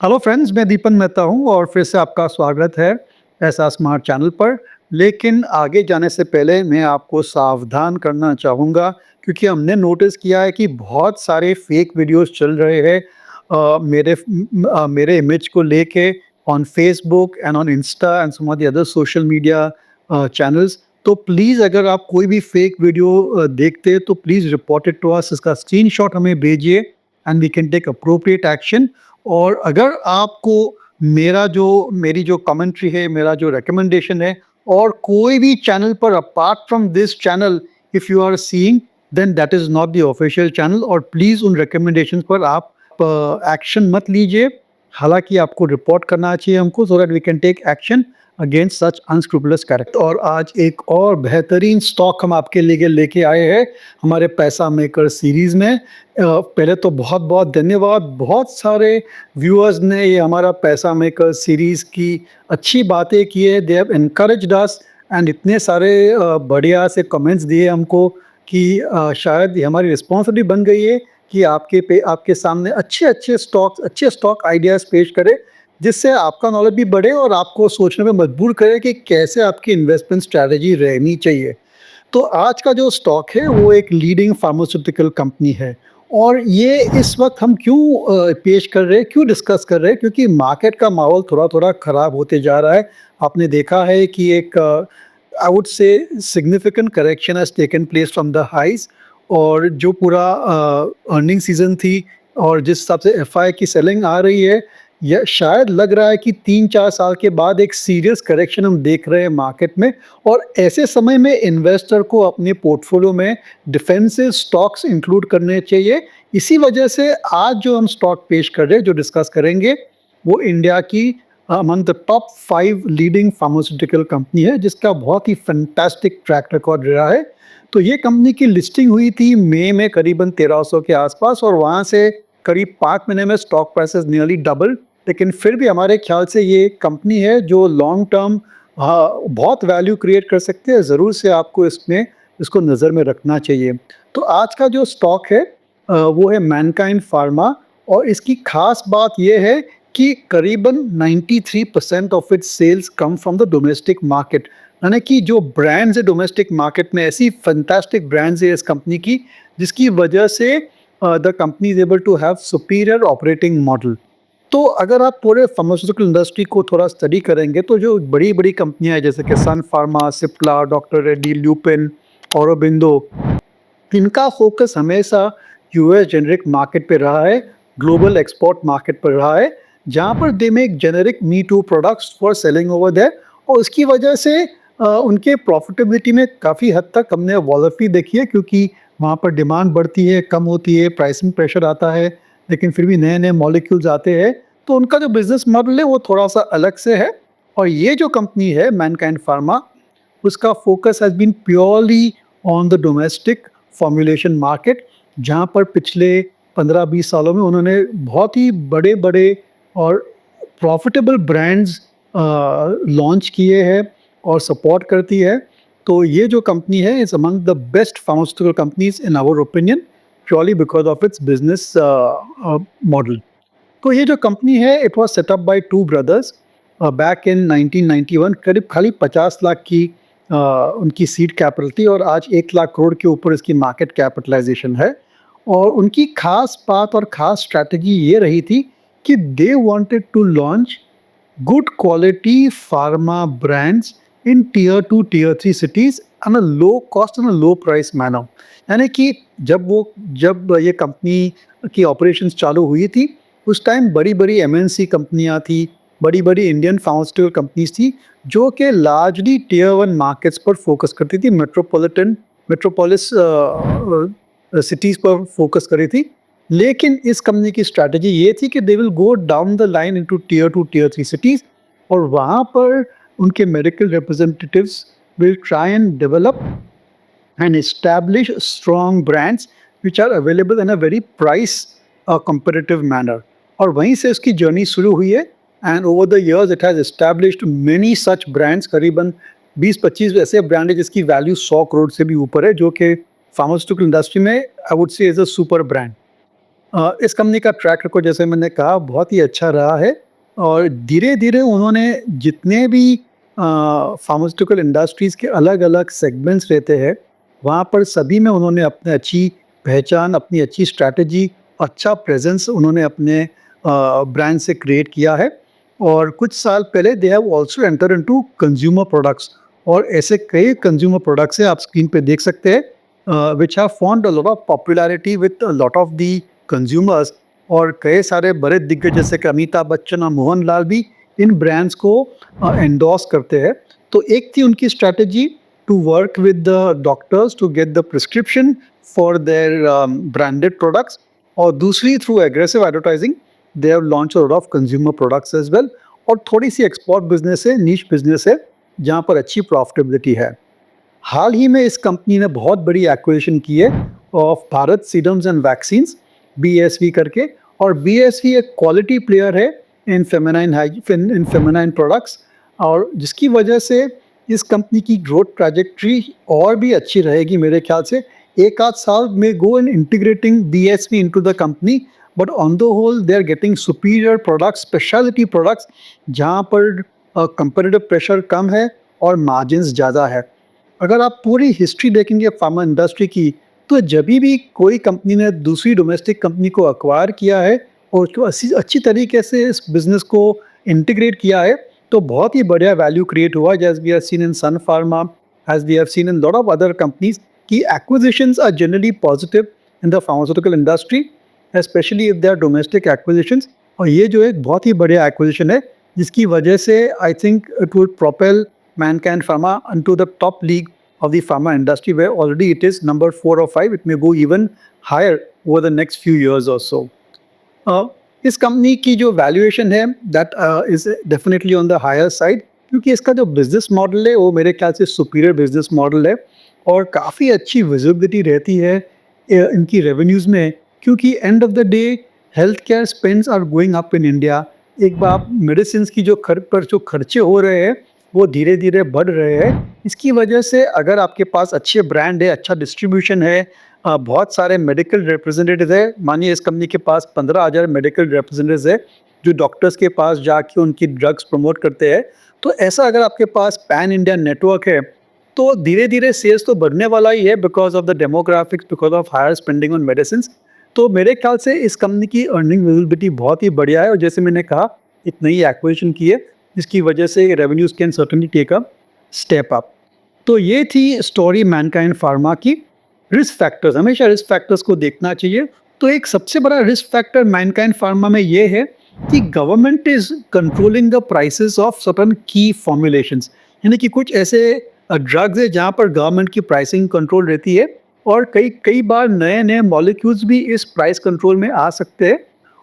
Hello friends, मैं दीपन मेहता हूँ और फिर से आपका स्वागत है ऐसा स्मार्ट चैनल पर। लेकिन आगे जाने से पहले मैं आपको सावधान करना चाहूँगा क्योंकि हमने नोटिस किया है कि बहुत सारे फेक वीडियोस चल रहे हैं मेरे इमेज को लेके on Facebook and on Insta and some of the other social media channels. तो प्लीज़ अगर आप कोई भी फेक वीडियो देखते हैं तो please report it to us, इसका स्क्रीनशॉट हमें भेजिए and we can take appropriate action. और अगर आपको मेरी जो कमेंट्री है, मेरा जो रिकमेंडेशन है और कोई भी चैनल पर apart from this channel if you are seeing, then that is not the official channel और प्लीज़ उन रिकमेंडेशंस पर आप एक्शन मत लीजिए। हालाँकि आपको रिपोर्ट करना चाहिए हमको so that we can take action against such unscrupulous character. और आज एक और बेहतरीन स्टॉक हम आपके लिए लेके आए हैं हमारे पैसा मेकर सीरीज़ में। पहले तो बहुत-बहुत धन्यवाद। बहुत सारे व्यूअर्स ने ये हमारा पैसा मेकर सीरीज़ की अच्छी बातें की है। They have encouraged us and इतने सारे बढ़िया से कमेंट्स दिए हमको कि शायद ये हमारी रिस्पॉन्सिबिलिटी बन गई है कि आपके सामने अच्छे स्टॉक आइडियाज़ पेश करें, जिससे आपका नॉलेज भी बढ़े और आपको सोचने पे मजबूर करे कि कैसे आपकी इन्वेस्टमेंट स्ट्रैटेजी रहनी चाहिए। तो आज का जो स्टॉक है वो एक लीडिंग फार्मास्यूटिकल कंपनी है और ये इस वक्त हम क्यों पेश कर रहे हैं, क्यों डिस्कस कर रहे हैं, क्योंकि मार्केट का माहौल थोड़ा-थोड़ा खराब होते जा रहा है। आपने देखा है कि एक I would say significant correction has taken place from the highs और जो पूरा अर्निंग सीज़न थी और जिस हिसाब से एफआई की सेलिंग आ रही है, यह शायद लग रहा है कि 3-4 साल के बाद एक सीरियस करेक्शन हम देख रहे हैं मार्केट में। और ऐसे समय में इन्वेस्टर को अपने पोर्टफोलियो में डिफेंसिव स्टॉक्स इंक्लूड करने चाहिए। इसी वजह से आज जो हम स्टॉक पेश कर रहे हैं, जो डिस्कस करेंगे, वो इंडिया की among the top 5 leading pharmaceutical company है, जिसका बहुत ही फैंटास्टिक ट्रैक रिकॉर्ड रहा है। तो ये कंपनी की लिस्टिंग हुई थी मई में करीबन 1300 के आसपास और वहाँ से करीब 5 महीने में स्टॉक प्राइसेस नियरली डबल। लेकिन फिर भी हमारे ख्याल से ये कंपनी है जो लॉन्ग टर्म बहुत वैल्यू क्रिएट कर सकते हैं। ज़रूर से आपको इसको नज़र में रखना चाहिए। तो आज का जो स्टॉक है वो है मैनकाइंड फार्मा और इसकी खास बात ये है कि करीबन 93% of its sales come from the domestic market. यानी कि जो ब्रांड्स है डोमेस्टिक मार्केट में, ऐसी फैंटास्टिक ब्रांड्स है इस कंपनी की, जिसकी वजह से the company is able to have superior operating model. तो अगर आप पूरे फार्मास्यूटिकल इंडस्ट्री को थोड़ा स्टडी करेंगे तो जो बड़ी-बड़ी कंपनियाँ हैं जैसे कि सन फार्मा, सिप्ला, डॉक्टर रेड्डी, ल्यूपिन, औरोबिंदो, इनका फोकस हमेशा यूएस जेनेरिक मार्केट पे रहा है, ग्लोबल एक्सपोर्ट मार्केट पर रहा है, जहाँ पर they make generic me too products for selling over there. और उसकी वजह से उनके प्रॉफिटेबिलिटी में काफ़ी हद तक हमने वॉलेटिलिटी देखी है क्योंकि वहाँ पर डिमांड बढ़ती है, कम होती है, प्राइसिंग प्रेशर आता है, लेकिन फिर भी नए-नए मॉलिक्यूल्स आते हैं, तो उनका जो बिज़नेस मॉडल है वो थोड़ा-सा अलग से है। और ये जो कंपनी है मैनकाइंड फार्मा, उसका focus has been purely on the domestic formulation market, जहाँ पर पिछले 15-20 सालों में उन्होंने बहुत ही बड़े-बड़े और प्रॉफिटेबल ब्रांड्स लॉन्च किए हैं और सपोर्ट करती है। तो ये जो कंपनी है is among the best pharmaceutical companies in our opinion, purely because of its business model. तो ये जो कंपनी है it was set up by two brothers back in 1991। करीब खाली 50 लाख की उनकी सीड कैपिटल थी और आज 1 लाख करोड़ के ऊपर इसकी मार्केट कैपिटलाइजेशन है। और उनकी खास बात और खास स्ट्रैटेजी ये रही थी कि they wanted to launch good quality pharma brands in tier 2 tier 3 cities on a low cost and a low price manner। यानी कि जब ये कंपनी की ऑपरेशंस चालू हुई थी उस टाइम बड़ी-बड़ी एमएनसी कंपनियां थी, बड़ी-बड़ी इंडियन फार्मास्यूटिकल कंपनीज थी जो कि लार्जली टियर 1 मार्केट्स पर फोकस करती थी, मेट्रोपोलिस सिटीज़ पर फोकस करी थी। लेकिन इस कंपनी की स्ट्रैटेजी ये थी कि they will go down the line into tier 2 tier 3 cities और वहाँ पर उनके medical representatives will try and develop and establish strong brands which are available in a very price competitive manner। और वहीं से उसकी जर्नी शुरू हुई है and over the years it has established many such brands. करीबन 20-25 ऐसे ब्रांड है जिसकी वैल्यू 100 करोड़ से भी ऊपर है, जो कि फार्मास्यूटिकल इंडस्ट्री में I would say is a super brand. इस कंपनी का ट्रैक रिकॉर्ड जैसे मैंने कहा बहुत ही अच्छा रहा है और धीरे-धीरे उन्होंने जितने भी फार्मास्यूटिकल इंडस्ट्रीज़ के अलग-अलग सेगमेंट्स रहते हैं, वहाँ पर सभी में उन्होंने अपनी अच्छी पहचान, अपनी अच्छी स्ट्रैटेजी, अच्छा प्रेज़ेंस उन्होंने अपने ब्रांड से क्रिएट किया है और कुछ साल पहले they have also enter into consumer products और ऐसे कई कंज्यूमर प्रोडक्ट्स हैं आप स्क्रीन पे देख सकते हैं which have found a lot of popularity with a lot of the consumers और कई सारे बड़े दिग्गज जैसे कि अमिताभ बच्चन और मोहनलाल भी इन ब्रांड्स को एंडोर्स करते हैं। तो एक थी उनकी strategy to work with the doctors to get the prescription for their branded products और दूसरी through aggressive advertising they have launch a lot of consumer products as well और थोड़ी सी एक्सपोर्ट बिजनेस है, नीश बिजनेस है, जहाँ पर अच्छी प्रॉफिटेबिलिटी है। हाल ही में इस कंपनी ने बहुत बड़ी एक्विजिशन की है of Bharat serums and vaccines BSV करके और बीएसवी एक क्वालिटी प्लेयर है इन फेमिनाइन प्रोडक्ट्स और जिसकी वजह से इस कंपनी की ग्रोथ ट्रैजेक्टरी और भी अच्छी रहेगी मेरे ख्याल से। एक आध साल में go in integrating BSV into the company but on the whole they are getting superior products, speciality products जहाँ पर कंपेटिटिव प्रेशर कम है और मार्जिन्स ज़्यादा है। अगर आप पूरी हिस्ट्री देखेंगे फार्मा इंडस्ट्री की तो जब भी कोई कंपनी ने दूसरी डोमेस्टिक कंपनी को अक्वायर किया है और उसको अच्छी तरीके से इस बिजनेस को इंटीग्रेट किया है तो बहुत ही बढ़िया वैल्यू क्रिएट हुआ as we have seen in Sun Pharma as we have seen in lot of other companies की acquisitions are generally positive in the pharmaceutical industry specially if they are domestic acquisitions और ये जो एक बहुत ही बढ़िया एक्विजिशन है जिसकी वजह से I think it would propel Mankind Pharma into the top league of the pharma industry where already it is number 4 or 5. It may go even higher over the next few years or so. इस कंपनी की जो valuation है that is definitely on the higher side क्योंकि इसका जो business model है वो मेरे ख्याल से सुपीरियर बिजनेस मॉडल है और काफ़ी अच्छी विजिबिलिटी रहती है इनकी रेवेन्यूज़ में क्योंकि end of the day health care spends are going up in India. एक बार मेडिसिन की जो खर्चे हो रहे हैं वो धीरे धीरे बढ़ रहे हैं। इसकी वजह से अगर आपके पास अच्छे ब्रांड है, अच्छा डिस्ट्रीब्यूशन है, बहुत सारे मेडिकल रिप्रेजेंटेटिव है, मानिए इस कंपनी के पास 15,000 मेडिकल रिप्रेजेंटेटिव है जो डॉक्टर्स के पास जाके उनकी ड्रग्स प्रमोट करते हैं। तो ऐसा अगर आपके पास पैन इंडिया नेटवर्क है तो धीरे धीरे सेल्स तो बढ़ने वाला ही है because of the demographics, because of higher spending on medicine. तो मेरे ख्याल से इस कंपनी की अर्निंग विजिबिलिटी बहुत ही बढ़िया है और जैसे मैंने कहा एक नई एक्विजिशन की है जिसकी वजह से revenues can certainly take a step up. तो ये थी स्टोरी मैनकाइंड फार्मा की। रिस्क फैक्टर्स, हमेशा रिस्क फैक्टर्स को देखना चाहिए। तो एक सबसे बड़ा रिस्क फैक्टर मैनकाइंड फार्मा में ये है कि government is controlling the prices of certain की फॉर्मुलेशंस, यानी कि कुछ ऐसे ड्रग्स है जहाँ पर गवर्नमेंट की प्राइसिंग कंट्रोल रहती है और कई कई बार नए नए मॉलिक्यूल्स भी इस प्राइस कंट्रोल में आ सकते हैं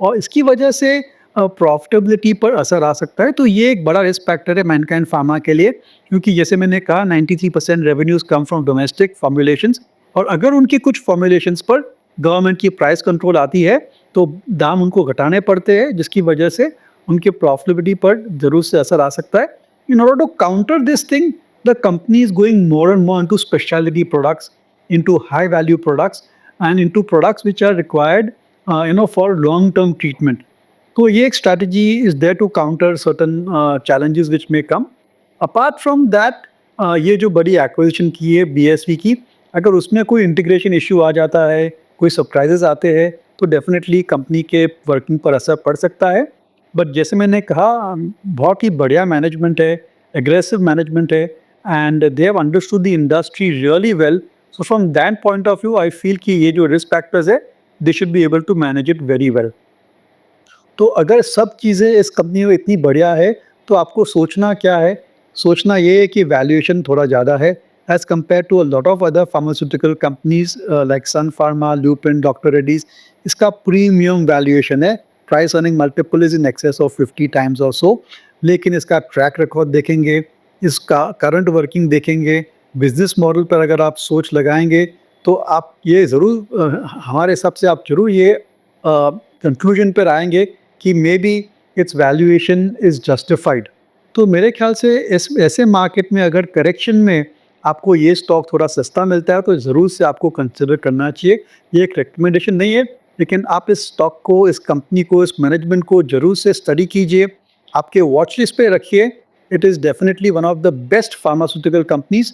और इसकी वजह से प्रॉफिटेबिलिटी पर असर आ सकता है। तो ये एक बड़ा रिस्क फैक्टर है मैनकाइंड फार्मा के लिए क्योंकि जैसे मैंने कहा 93% revenues come from domestic formulations और अगर उनकी कुछ फॉर्मुलेशंस पर गवर्नमेंट की प्राइस कंट्रोल आती है तो दाम उनको घटाने पड़ते हैं जिसकी वजह से उनके प्रॉफिटेबिलिटी पर जरूर से असर आ सकता है। In order to counter this thing the company is going more and more into speciality products, into high value products and into products which are required for long term treatment. तो ये एक strategy is there to counter certain challenges which may come. Apart from that ये जो बड़ी acquisition की है BSV की, अगर उसमें कोई इंटीग्रेशन इशू आ जाता है, कोई सरप्राइजेस आते हैं तो डेफिनेटली कंपनी के वर्किंग पर असर पड़ सकता है। बट जैसे मैंने कहा बहुत ही बढ़िया मैनेजमेंट है, एग्रेसिव मैनेजमेंट है and they have understood the industry really well. So from that point of view I feel कि ये जो रिस्क फैक्टर्स है they should be able to manage it very well. तो अगर सब चीज़ें इस कंपनी में इतनी बढ़िया है तो आपको सोचना क्या है? सोचना ये है कि वैल्यूएशन थोड़ा ज़्यादा है as compare to a lot of other pharmaceutical companies like Sun Pharma, Lupin, doctor Reddy's. इसका प्रीमियम वैल्यूएशन है, price earning multiple is in excess of 50 times or so. लेकिन इसका ट्रैक रिकॉर्ड देखेंगे, इसका करंट वर्किंग देखेंगे, बिजनेस मॉडल पर अगर आप सोच लगाएंगे तो आप ये ज़रूर हमारे हिसाब से आप जरूर ये कंक्लूजन पर आएंगे कि may be it's valuation is justified. तो मेरे ख्याल से ऐसे मार्केट में अगर करेक्शन में आपको ये स्टॉक थोड़ा सस्ता मिलता है तो ज़रूर से आपको कंसिडर करना चाहिए। ये एक रिकमेंडेशन नहीं है, लेकिन आप इस स्टॉक को, इस कंपनी को, इस मैनेजमेंट को ज़रूर से स्टडी कीजिए, आपके वॉच लिस्ट पे रखिए। It is definitely one of the best pharmaceutical companies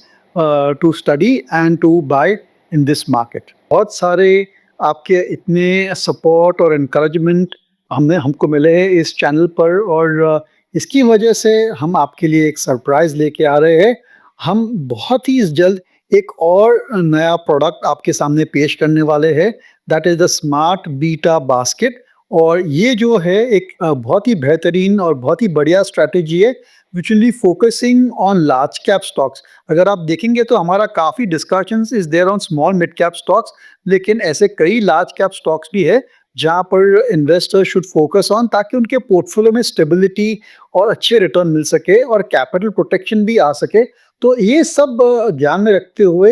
to study and to buy in this market. बहुत सारे आपके इतने सपोर्ट और एनकरेजमेंट हमको मिले हैं इस चैनल पर, और इसकी वजह से हम आपके लिए एक सरप्राइज़ लेके आ रहे हैं। हम बहुत ही जल्द एक और नया प्रोडक्ट आपके सामने पेश करने वाले हैं, that is the smart beta basket. और ये जो है एक बहुत ही बेहतरीन और बहुत ही बढ़िया स्ट्रैटेजी है which will be focusing on large cap stocks. अगर आप देखेंगे तो हमारा काफ़ी discussions is there on small mid cap stocks, लेकिन ऐसे कई लार्ज कैप स्टॉक्स भी है जहाँ पर इन्वेस्टर शुड फोकस ऑन, ताकि उनके पोर्टफोलियो में स्टेबिलिटी और अच्छे रिटर्न मिल सके और कैपिटल प्रोटेक्शन भी आ सके। तो ये सब ध्यान में रखते हुए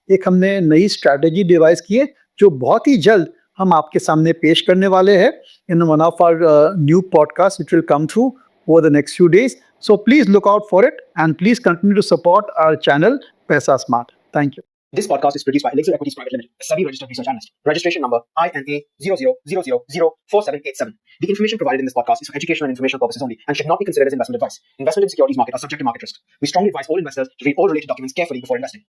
एक हमने नई स्ट्रैटेजी डिवाइस की है, जो बहुत ही जल्द हम आपके सामने पेश करने वाले हैं in one of our new podcast which will come through over the next few days. So please look out for it and please continue to support our channel Paisa Smart. Thank you. This podcast is produced by Elixir Equities Private Limited, a SEBI registered research analyst. Registration number INA 00004787. The information provided in this podcast is for educational and informational purposes only and should not be considered as investment advice. Investment in securities market are subject to market risk. We strongly advise all investors to read all related documents carefully before investing.